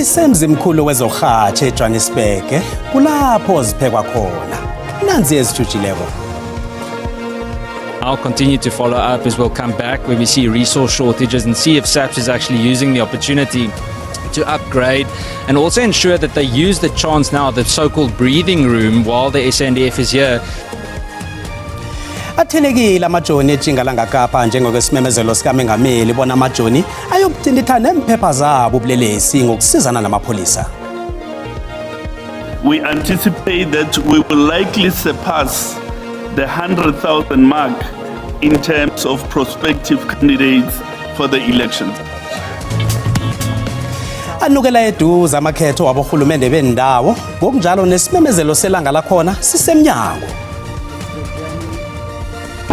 Sisemzimkhulu wezorhatshe eJohannesburg kulapho ziphekwa khona. Nansi ezithujileko. I'll continue to follow up as we'll come back where we see resource shortages and see if SAPS is actually using the opportunity to upgrade and also ensure that they use the chance now, the so-called breathing room, while the SANDF is here. Athelekile amajoni eJingalanga Kapa njengokwesimemezelo sikaMengameli bona amajoni ayokutinditha nempepha zabo ubulelesi ngokusizana namapholisa. We anticipate that we will likely surpass the 100,000 mark in terms of prospective candidates for the elections. Anukela eduze amakhetho wabohulumende bendawo ngokunjalo nesimemezelo selanga lakhona sisemnyango.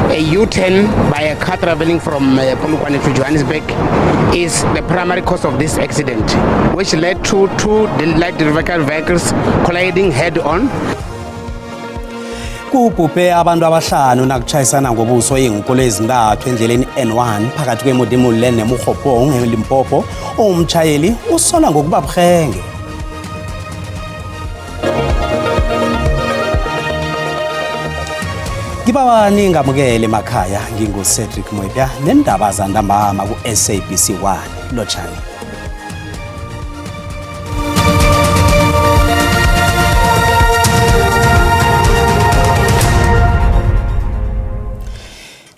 A U-turn by a car traveling from Polokwane to Johannesburg is the primary cause of this accident, which led to two light vehicles colliding head-on. Kubhubhe abantu abahlanu nakuchayisana ngobuso izinkolo ezintathu endleleni N1 phakathi kweModimolle neMukgopong eLimpopo. Umtshayeli usola ngokuba buhlenge. Ngibawani ngamukele emakhaya nginguCedric Mwebya nendaba zantambama ku-SABC 1 Lotshani.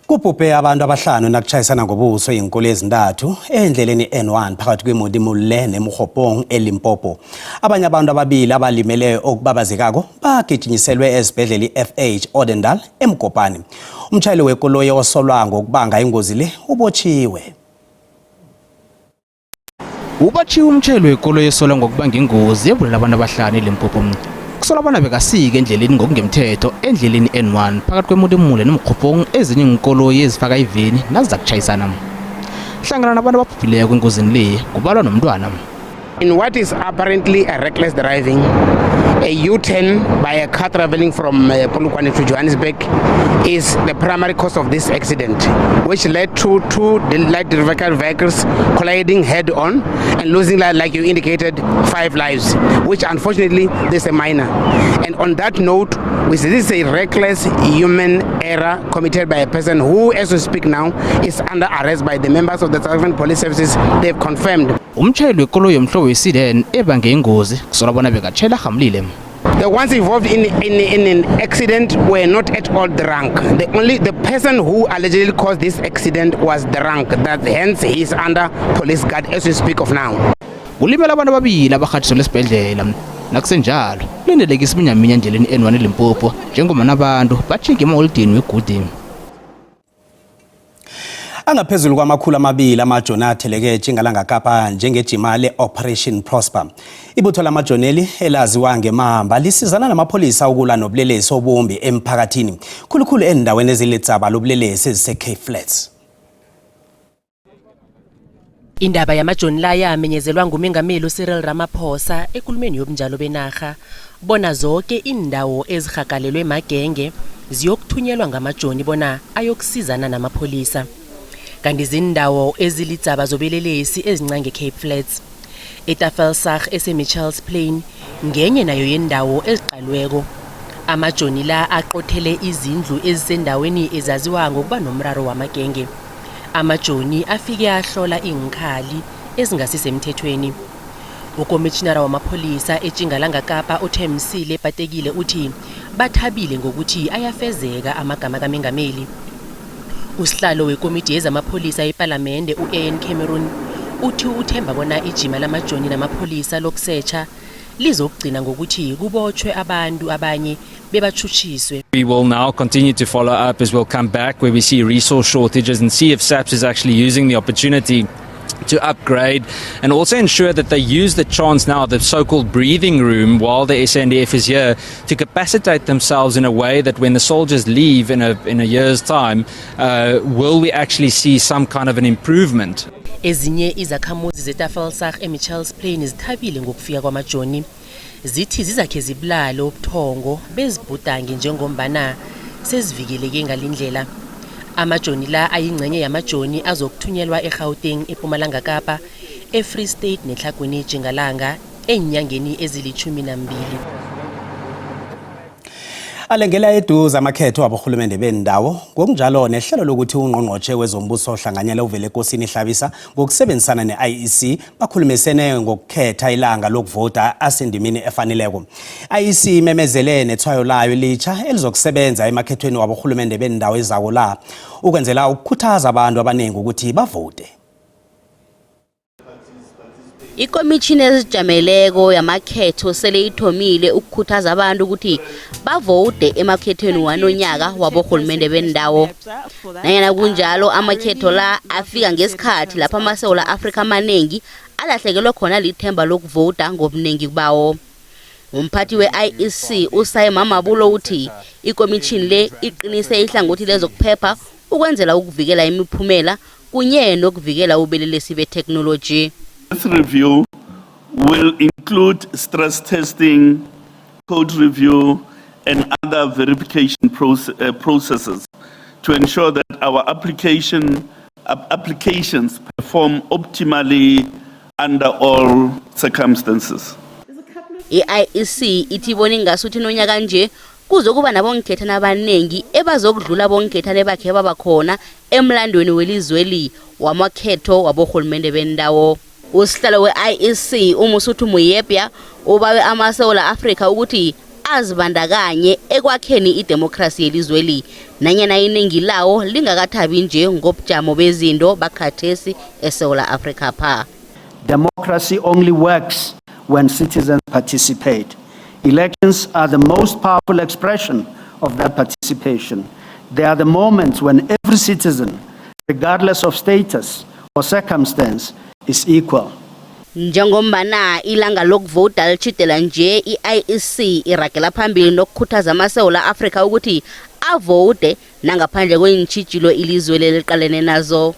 Kubhubhe abantu abahlanu nakuchayisana ngobuso izinkolo ezintathu endleleni N1 phakathi kweModimolle neMukgopong eLimpopo. Abanye abantu ababili abalimele okubabazekako bagijinyiselwe esibhedlela iFH Odendal eMkopane. Umtshayeli wekoloyi osolwa ngokubanga ingozi le ubotshiwe. Ubotshiwe umtshayeli wekoloyi esolwa ngokubanga ingozi ebulela abantu abahlanu eLimpopo. Kusola bona bekasike endleleni ngokungemthetho endleleni N1 phakathi kweModimolle neMukgopong ezinye izinkoloyi ezifaka iveni nazizakuchayisana. Hlangana nabantu ababhubhileko engozini le kubalwa nomntwana. In what is apparently a reckless driving, a U-turn by a car traveling from Polokwane to Johannesburg is the primary cause of this accident, which led to two light vehicles colliding head-on and losing, like you indicated, 5 lives, which unfortunately there's a minor. And on that note, this is a reckless human error committed by a person who, as we speak now, is under arrest by the members of the South African Police Services. They've confirmed. Umtshayeli wekoloyi yomhlobo weSedan ebange ingozi kusola bona bekatshela hamlile. The ones involved in an accident were not at all drunk. The person who allegedly caused this accident was drunk. That hence he is under police guard as we speak of now. Ulimela abantu ababili abahatshiselwe esibhedlela. Nakusenjalo kulindeleke isiminyaminya endleleni N1 eLimpopo njengoba nabantu bajinga emaholidini weGooding. Angaphezulu kwamakhulu amabili amajoni atheleke eJingalanga Kapa njengejimale Operation Prosper. Ibutho lamajoneli elaziwa ngemamba lisizana namapholisa ukulwa nobulelesi obumbi emphakathini, khulukhulu endaweni ezilitsaba lobulelesi ezise-Cape Flats. Indaba yamajoni la yamenyezelwa nguMengameli uCyril Ramaphosa ekulumeni yobunjalo benarha bona zonke indawo ezihagalelwe magenge ziyokuthunyelwa ngamajoni bona ayokusizana namapholisa. Kanti izindawo ezilitsaba zobelelesi ezincange Cape Flats, eTafelsag eseMichells Plain ngenye nayo yendawo eziqalweko. Amajoni la aqothele izindlu ezisendaweni ezaziwa ngokuba nomraro wamagenge. Amajoni afike ahlola ingikhali ezingasisemthethweni. Ukomishinara wamapholisa eJingalanga Kapa uThemsile Patekile uthi bathabile ngokuthi ayafezeka amagama kaMengameli. Usihlalo wekomiti yezamapholisa eParliament uAN Cameron uthi uthemba bona ijima lamajoni namapholisa lokusearcha lizokugcina ngokuthi kubotshwe abantu abanye bebachuchiswe. We will now continue to follow up as we'll come back where we see resource shortages and see if SAPS is actually using the opportunity to upgrade and also ensure that they use the chance now, the so-called breathing room, while the SANDF is here, to capacitate themselves in a way that when the soldiers leave in a year's time, will we actually see some kind of an improvement? Ezinye izakhamuzi zeTafelsag eMichells Plain zithabile ngokufika kwamajoni. Zithi zizakhe zibulalo ubuthongo bezibhudange njengombana sezivikeleke ngalindlela. Amajoni la ayingcenye yamajoni azokuthunyelwa eGauteng, eMpumalanga Kapa, eFree State neTlhagwini eJingalanga enyangeni ezili12. Alengela eduze amakhetho aborhulumende bendawo ngokunjalo nehlelo lokuthi ungqongqotshe wezombuso ohlanganyela uvele enkosini Hlabisa ngokusebenzisana ne-IEC bakhulumisene ngokukhetha ilanga lokuvota asendimini efaneleko. IEC imemezele nethwayo layo elitsha elizokusebenza emakhethweni waborhulumende bendawo ezawo la ukwenzela ukukhuthaza abantu abaningi ukuthi bavote. Ikomishini ezijameleko yamakhetho sele ithomile ukukhuthaza abantu ukuthi bavote emakhethweni wanonyaka waborhulumende bendawo. Nanyana kunjalo amakhetho la afika ngesikhathi lapha amaSewula Afrika amanengi alahlekelwe khona lithemba lokuvota ngobunengi bawo. Umphathi we-IEC uSayema Mabulo uthi ikomishini le iqinise ihlangothi lezokuphepha ukwenzela ukuvikela imiphumela kunye nokuvikela ubelelesi be-technology. This review will include stress testing, code review, and other verification processes to ensure that our applications perform optimally under all circumstances. I-IEC ithi boni ngasuthi nonyaka nje kuzokuba nabonkethana abanengi ebazokudlula bonkethane bakhe babakhona emlandweni welizweli wamakhetho waborhulumende bendawo. Usihlalo we-IEC uMusuthu Muyepya ubawe amaSewula Afrika ukuthi azibandakanye ekwakheni idemokhrasi yelizweli nanyana iningi lawo lingakathabi nje ngobujamo bezinto bakhathesi eSewula Afrika pha. Democracy only works when citizens participate. Elections are the most powerful expression of that participation. They are the moments when every citizen, regardless of status or circumstance, is equal. Njengombana ilanga lokuvota lichitela nje i-IEC iragela phambili nokukhuthaza amaSewula Afrika ukuthi avote nangaphandle kwentshijilo ilizwe leliqalene nazo.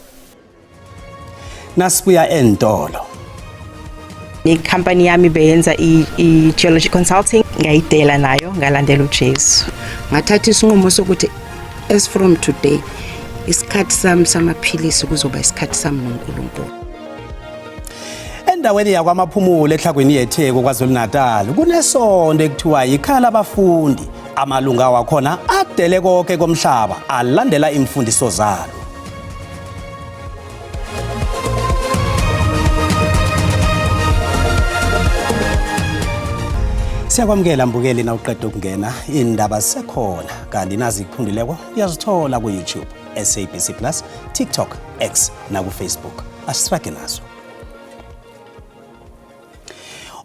Nasibuya entolo. Company yami beyenza i-geology consulting ngayidela nayo ngalandela uJesu. Ngathatha isinqumo sokuthi as from today isikhathi sami samaphilisi kuzoba isikhathi sami noNkulunkulu. Endaweni yakwamaphumulo ehlagweni yeTheku KwaZulu-Natal kunesonto ekuthiwa ikhala abafundi amalunga wakhona adele konke komhlaba alandela imfundiso zalo. Siyakwamukela mbukeli na uqeda ukungena indaba sekhona kanti nazi ikhundileko uyazithola ku YouTube, SABC Plus, TikTok, X na ku Facebook. Asifake nazo.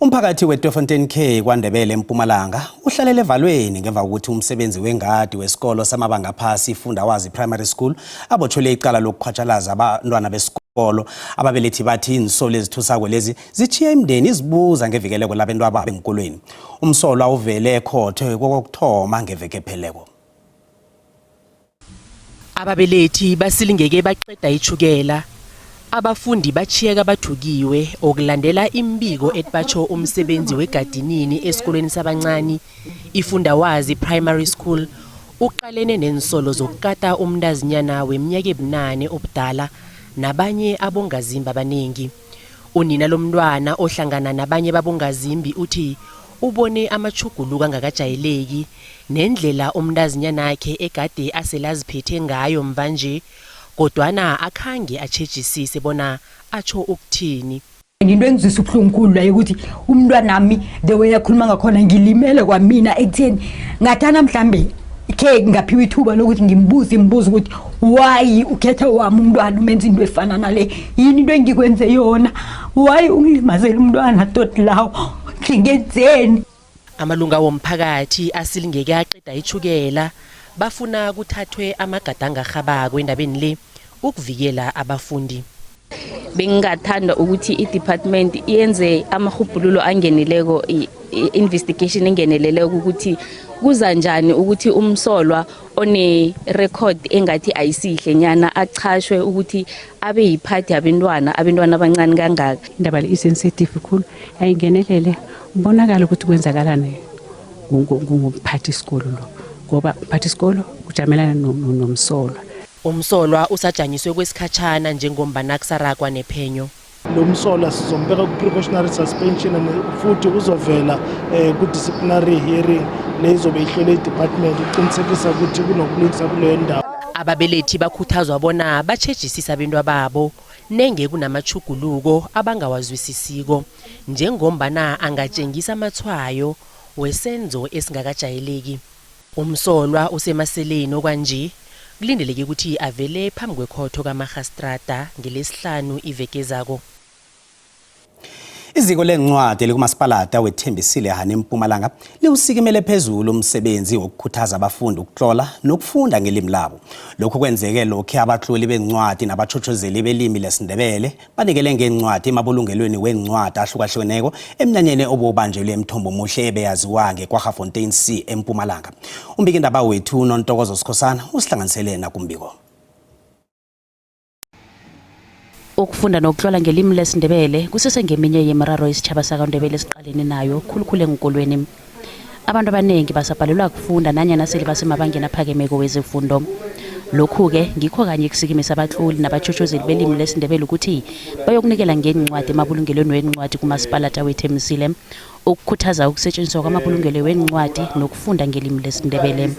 Umphakathi weDoornfontein K kwaNdebele eMpumalanga uhlalele evalweni ngemva kokuthi umsebenzi wengadi wesikolo samabanga phasi iFundawazi Primary School abothole icala lokukhwatshalaza abantwana besikolo. Ababelethi bathi insolo ezithusako lezi zithiya imndeni izibuza ngevikeleko labantwana babo enkolweni. Umsolo uvele ekhotho kokuthoma ngeveke pheleko. Ababelethi basilingeke baqeda ichukela. Abafundi bachiyeka bathukiwe okulandela imbiko etbatsho umsebenzi wegadinini esikolweni sabancane iFundawazi Primary School uqalene nensolo zokukata umntazinyana weminyaka 8 obudala nabanye abongazimbi abaningi. Unina lomntwana ohlangana nabanye babongazimbi uthi ubone amachuguluka angakajayeleki nendlela umntazinyana yakhe egade aselaziphethe ngayo mvanje. Kodwana akhange atshejisise bona atsho ukuthini. Into engizwisa ubuhlungu la ukuthi umntwana nami the way yakhuluma ngakhona ngilimele kwamina ekutheni ngathana mhlambe ke ngaphiwa ithuba lokuthi ngimbuze ukuthi why ukhetha wami umntwana umenza into efana nale yini into engikwenze yona why ungilimazela umntwana tot lawo ngingenzeni. Amalunga womphakathi asilingeke aqeda ichukela bafuna kuthathwe amagadanga arhabako endabeni le ukuvikela abafundi. Bengingathanda ukuthi i-department yenze amahubhululo angeneleko investigation engeneleleko ukuthi kuza njani ukuthi umsolwa one record engathi ayisihle nyana achashwe ukuthi abe yiphathi abantwana abancane kangaka. Indaba le sensitive khulu ayingenelele ubonakala ukuthi kwenzakalani ngumphathi isikolo lo ngoba umphathi isikolo ujamelana nomsolwa. Umsolwa usajanyiswe kwesikhatshana njengombana kusaragwa nephenyo. lo msola sizombeka ku-precautionary suspension futhi uzovela ku-disciplinary hearing le izobe ihlelwe i-department uqinisekisa ukuthi kunokulungisa kuleyo ndawo. Ababelethi bakhuthazwa bona batshejisisa abentwa babo nenge kunamachuguluko abangawazwisisiko njengombana angatshengisa amathwayo wesenzo esingakajayeleki. Umsolwa usemaseleni okwanje kulindeleke ukuthi avele phambi kwekhotho kaMagistrata ngelesihlanu iveke ezako. Iziko lencwadi likumasipalata wethembisile hani eMpumalanga liwusikimele phezulu umsebenzi wokukhuthaza abafundi ukutlola nokufunda ngelimi labo. Lokhu kwenzeke lokho abatloli bencwadi nabachochozeli belimi lesindebele banikele ngencwadi emabulungelweni wencwadi ahlukahlukeneko emnyanyeni obubanjelwe eMthombo Muhle ebeyaziwa ngeKwaGafontein C eMpumalanga. Umbiki ndaba wethu noNtokozo Sikhosana usihlanganisele nakumbiko. Ukufunda nokutlola ngelimi lesindebele kusesengeminye yemiraro isitjhaba sakaNdebele siqalene nayo khulukhulu enkolweni. Abantu abanengi basabhalelwa kufunda nanyana sele basemabangeni aphakemeko wezefundo. Lokhu-ke ngikho kanye kusikimisa abatloli nabachochozeli belimi lesindebele ukuthi bayokunikela ngencwadi emabulungelweni wencwadi kumasipalata wethembisile ukukhuthaza ukusetshenziswa kwamabulungelo wencwadi nokufunda ngelimi lesindebele.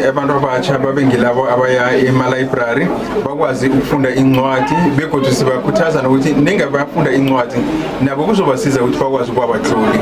Abantu abatsha babengilabo abaya ema-library bakwazi ukufunda incwadi begodwa sibakhuthaza nokuthi ningabe bafunda incwadi nabo kuzobasiza ukuthi bakwazi ukuba abatloli.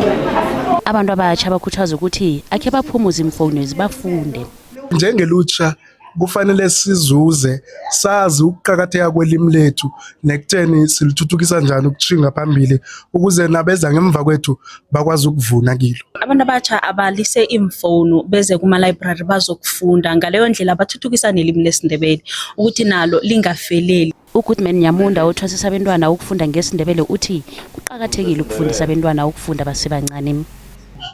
Abantu abatsha bakhuthaza ukuthi akhe baphumuze imfowuni bafunde. Njengelutsha kufanele sizuze sazi ukuqhakatheka kwelimi lethu nekutheni silithuthukisa njani ukuchinga phambili ukuze nabeza ngemva kwethu bakwazi ukuvuna kilo. Abantu abatsha abalise imfowuni beze kuma-library bazokufunda ngaleyo ndlela bathuthukisa nelimi lesindebele ukuthi nalo lingafeleli. uGoodman Nyamunda othwasisa abantwana ukufunda ngesindebele uthi kuqhakathekile ukufundisa abantwana ukufunda basebancane.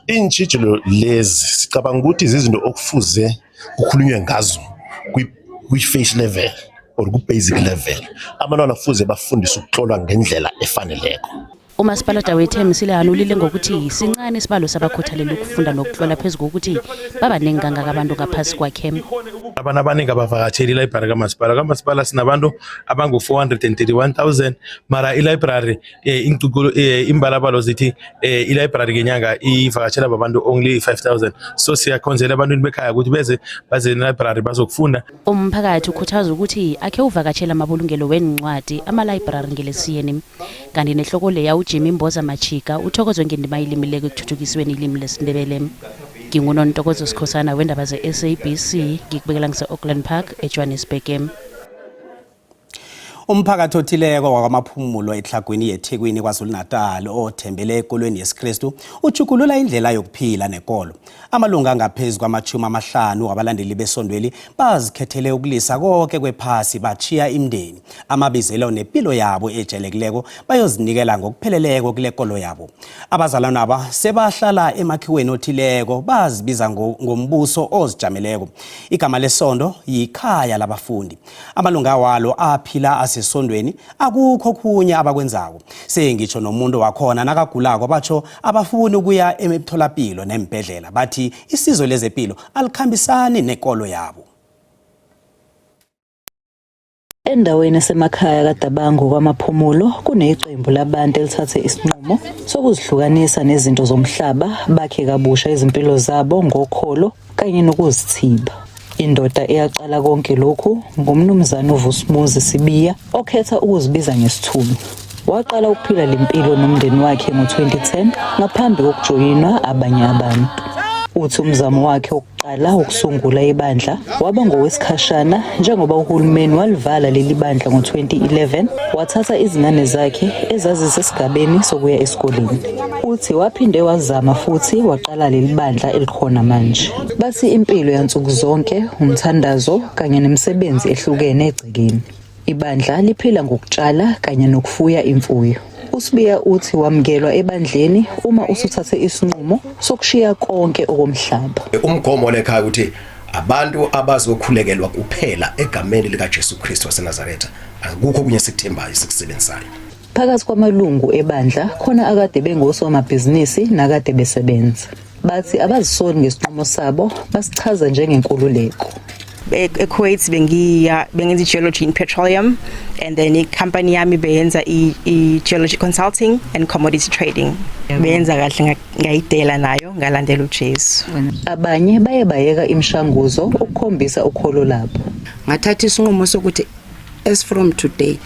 Intshijilo lezi sicabanga ukuthi izinto okufuze kukhulunywe ngazo kwi-face level or ku-basic level. Abantwana kufuze bafundiswe ukutlola ngendlela efaneleko. Umasipalata wethembisile hanulile ngokuthi sincane isibalo sabakhuthalela ukufunda nokutlola phezulu kokuthi babanengi kangaka abantu ngaphasi kwakhe. Abantu abaningi abavakatsheli ilibrary kamasipala sinabantu abangu-431,000 mara ilibrary imbalabalo zithi ilibrary ngenyanga ivakatshela babantu only 5,000 so siyakhonzela abantwini bekhaya ukuthi beze baze ilibrary bazokufunda. Umphakathi ukhuthaza ukuthi akhe uvakatshela amabulungelo wencwadi ama-library ngelesiyeni kanti nehloko leya Jimmy Mboza Machika uthokozwe ngendima ilimileko ekuthuthukisweni ilimi lesindebele. NginguNontokozo Sikhosana wendaba ze-SABC ngikubekela ngise-Auckland Park eJohannesburg. Umphakathi othileko wakwamaphumulo eTlhagwini yeThekwini KwaZulu-Natal othembele ekolweni yesiKristu ujukulula indlela yokuphila nekolo. Amalunga angaphezulu kwama-50 wabalandeli besondweli bazikhethele ukulisa konke kwephasi bachiya imndeni amabizelo nempilo yabo ejelekileko bayozinikela ngokupheleleko kule kolo yabo. Abazalwana aba sebahlala emakhiweni othileko bazibiza ngombuso ozijameleko. Igama lesondo yikhaya labafundi. Amalunga walo aphila esondweni akukho kunye abakwenzako. Sengitsho nomuntu wakhona nakagulako batsho abafuni ukuya emtholapilo nembedlela bathi isizo lezempilo alikhambisani nekolo yabo. Endaweni esemakhaya kaDabango kwamaphumulo kuneqembu labantu elithathe isinqumo sokuzihlukanisa nezinto zomhlaba bakhe kabusha izimpilo zabo ngokholo kanye nokuzithiba. Indoda eyaqala konke lokhu ngumnumzana uVusumuzi Sibiya okhetha ukuzibiza ngesithulu. Waqala ukuphila lempilo nomndeni wakhe ngo-2010 ngaphambi kokujoyinwa abanye abantu. Uthi umzamo wakhe wokuqala ukusungula ibandla waba ngowesikhashana njengoba uhulumeni walivala leli bandla ngo-2011 wathatha izingane zakhe ezazisesigabeni sokuya esikoleni. Uthi waphinde wazama futhi waqala leli bandla elikhona manje. Bathi impilo yansuku zonke, umthandazo kanye nemisebenzi ehlukene egcekeni. Ibandla liphila ngokutshala kanye nokufuya imfuyo. uSibiya uthi wamkelwa ebandleni uma usuthathe isinqumo sokushiya konke okomhlaba. Umgomo lekhaya ukuthi abantu abazokhulekelwa kuphela egameni lika Jesu Kristu waseNazaretha. Akukho kunye sikuthembayo sikusebenzayo. Phakathi kwamalungu ebandla khona akade bengosomabhizinisi nakade besebenza. Bathi abazisoli ngesinqumo sabo basichaza njengenkululeko. eQuates bengenza geology in petroleum, and then company yami beyenza geology consulting and commodity trading. Beyenza kahle ngayidela nayo ngalandela uJesu. Abanye baye bayeka imishanguzo ukukhombisa ukholo labo. Ngathatha isinqumo sokuthi as from today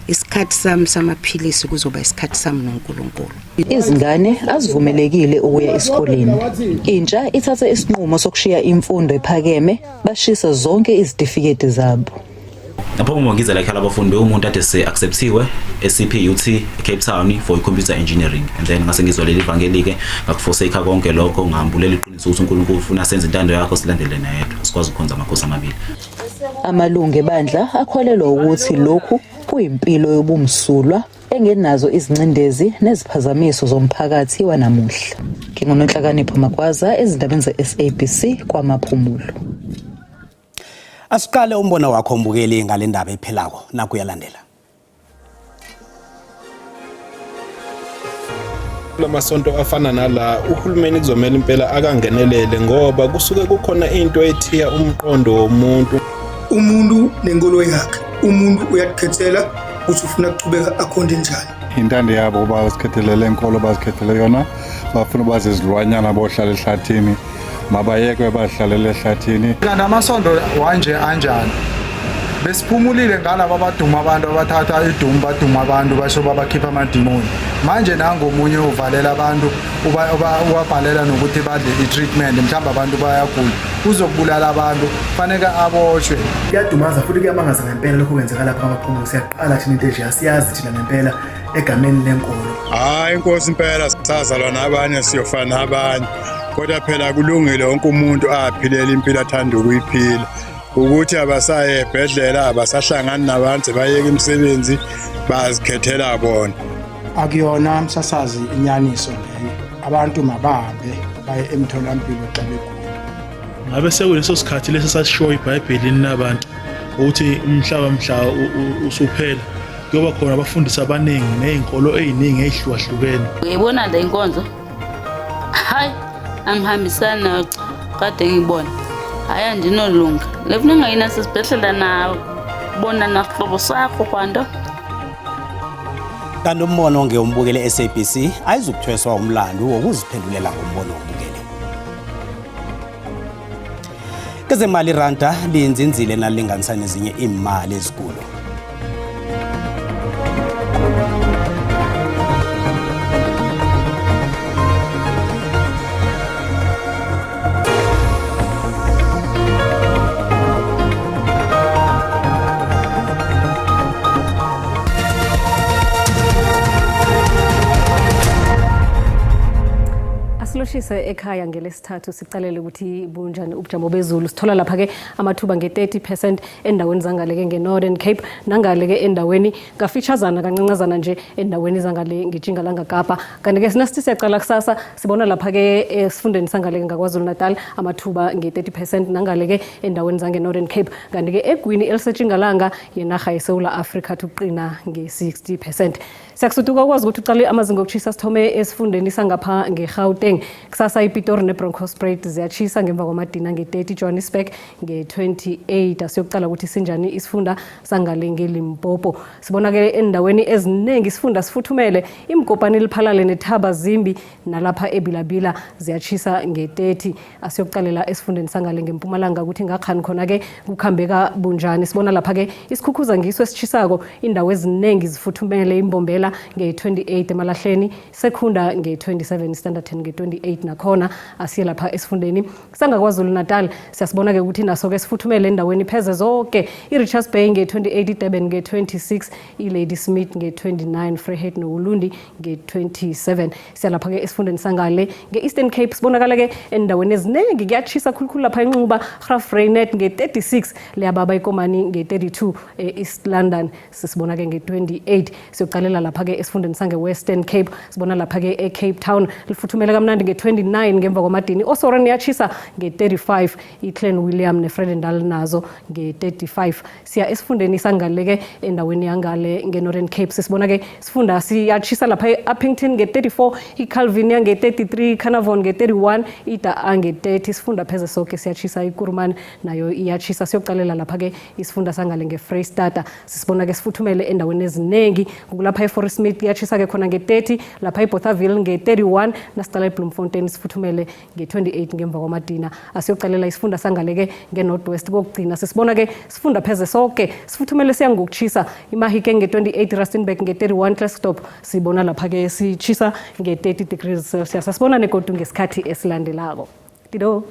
isikhathi sami samaphilisi kuzoba isikhathi sami noNkulunkulu. Izingane azivumelekile ukuya esikoleni. Intsha ithatha isinqumo sokushiya imfundo ephakeme bashisa zonke izitifiketi zabo. Lapho ngiza la ekhaya abafundi umuntu ade se acceptiwe eCPUT Cape Town for computer engineering, and then ngase ngizolele ivangeli ke ngakuforsake konke lokho ngambulela iqiniso ukuthi uNkulunkulu ufuna senze intando yakho silandele nayedwa sikwazi ukukhonza amakhosi amabili. Amalungu ebandla akholelwa ukuthi lokhu kuyimpilo yobumsulwa engenazo izincindezi neziphazamiso zomphakathi wanamuhla. Ngingononhlakanipho Magwaza ezindabeni ze-SABC kwaMaphumulo. Asiqale umbono wakho mbukeli ngale ndaba ephelako nakuyalandela. Lamasonto afana nala uhulumeni kuzomela impela akangenelele ngoba kusuke kukhona into ethiya umqondo womuntu. Umuntu nenkolo yakhe. Umuntu uyakhethela ukuthi ufuna ukuchubeka akhonde njani. Intando yabo bazikhethele inkolo bazikhethele yona bafuna bazizilwanyana bohlala ehlathini mabayekwe bahlalela ehlathini. Kanti amasonto wanje anjani? Besiphumulile ngalabo abaduma abantu abathatha idumo baduma abantu basho babakhipha amadimoni. Manje nangomunye uvalela abantu ubabhalela nokuthi badle i-treatment mhlawumbe abantu bayagula uzokubulala abantu fanele aboshwe. Kuyadumaza futhi kuyamangaza ngempela lokho kwenzeka lapha amaphumulo. Siyaqala thina into nje asiyazi thina ngempela egameni lenkolo. Hayi inkosi impela sazalwa nabanye siyofana nabanye. Kodwa phela kulungile wonke umuntu aphilela impilo athanda ukuyiphila. Ukuthi abasaye ebhedlela abasahlangani nabantu bayeke imisebenzi bazikhethela bona. Akuyona umsasazi inyaniso leyo. Abantu mabahambe baye emtholampilo xa begula. Ngabe sekuleso sikhathi lesi sasisho iBhayibhelini nabantu ukuthi umhlaba usuphela kuyoba khona abafundisi abaningi nezinkolo eziningi ezihlukahlukene. Ngiyibona le inkonzo. Hayi angihambisana nayo kade ngibona. Hayi andinolunga. Lefuna ngayina sesibhedlela na bona nahlobo sakho kwanto. Kanti umbono ongeyombukele SABC ayizukuthweswa umlando wokuziphendulela ngombono wombukele. Kezemali iranda linzinzile nalinganisa nezinye imali ezikulu. Siloshise ekhaya ngelesithathu sicalele ukuthi bunjani ubujamo bezulu. Sithola lapha ke amathuba nge-30% endaweni zangaleke ngeNorthern Cape nangaleke endaweni kafeaturesana kancancazana nje endaweni zangale ngeJingalanga Kapa. Kanti ke sinasithi siyaqala kusasa sibona lapha ke esifundeni sangaleke ngaKwaZulu Natal amathuba nge-30% nangaleke endaweni zangeNorthern Cape. Kanti ke eGwini eliseJingalanga yenarha yeSouth Africa tuqina nge-60%. Siyakusuduka ukwazi ukuthi uqale amazinga okuchisa sithome esifundeni sangapha ngeGauteng. Kusasa iPitori neBronkhorstspruit ziyachisa ngemva kwamadina nge-30, Johannesburg nge-28. Asiyokuqala ukuthi sinjani isifunda sangale ngeLimpopo. Sibona ke endaweni eziningi isifunda sifuthumele, imgopane liphalale neThaba Zimbi nalapha eBilabila ziyachisa nge-30. Asiyokuqalela esifundeni sangale ngeMpumalanga ukuthi ngakhani khona ke kukhambeka bunjani. Sibona lapha ke isikhukhuza ngiso esichisako, indawo eziningi zifuthumele, iMbombela nge-28 eMalahleni, Sekunda nge-27, Standerton nge-28 nakhona asiye lapha esifundeni sangaKwaZulu Natal. Siyasibona ke ukuthi naso ke sifuthumele endaweni pheze zonke, iRichards Bay nge-28, iDurban nge-26, iLady Smith nge-29, Vryheid noUlundi nge-27. Siya lapha ke esifundeni sangale nge-Eastern Cape sibonakala ke endaweni eziningi kuyachisa khulukhulu lapha eNxuba, Graafrenet nge-36, leyababa iKomani nge-32, East London sisibona ke nge-28. Siyoqalela lapha ke esifundeni sange-Western Cape sibona lapha ke eCape Town lifuthumele kamnandi nge nge-29 ngemva kwamadini. Osoreni yachisa nge-35, iClan William neFredendal nazo nge-35. Siya esifundeni sangaleke endaweni yangale nge-Northern Cape. Sisibona-ke sifunda siyachisa lapha e-Upington nge-34, iCalvinia nge-33, Carnarvon nge-31, iDa nge-30. Sifunda pheze sonke siyachisa, iKuruman nayo iyachisa. Siyoqalela lapha-ke isifunda sangale nge-Freystata. Sisibona-ke sifuthumele endaweni eziningi. Kulapha e-Forest Smith iyachisa-ke khona nge-30, lapha eBothaville nge-31, nasicala eBloemfontein sifuthumele nge-28 ngemva kwamadina. Asiyoqalela isifunda sangale-ke nge-Northwest kokugcina. Sisibona-ke sifunda pheze sonke sifuthumele siya ngokuchisa, iMahike nge-28, Rustenburg nge-31, Klerksdorp sibona lapha-ke sichisa nge-30 degrees Celsius. Asibona negodu ngesikhathi esilandelako. Tido.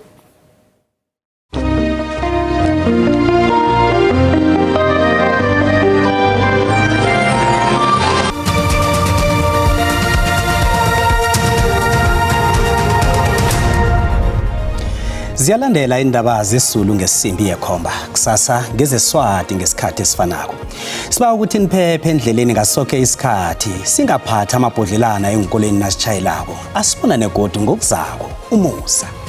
Ziyalandela indaba zesizulu ngesimbi yekhomba kusasa ngezeswati ngesikhathi esifanako. Siba ukuthi niphephe endleleni ngasoke isikhathi singaphatha amabhodlelana enkoleni nasitshayelako. Asibona negodu ngokuzako umusa.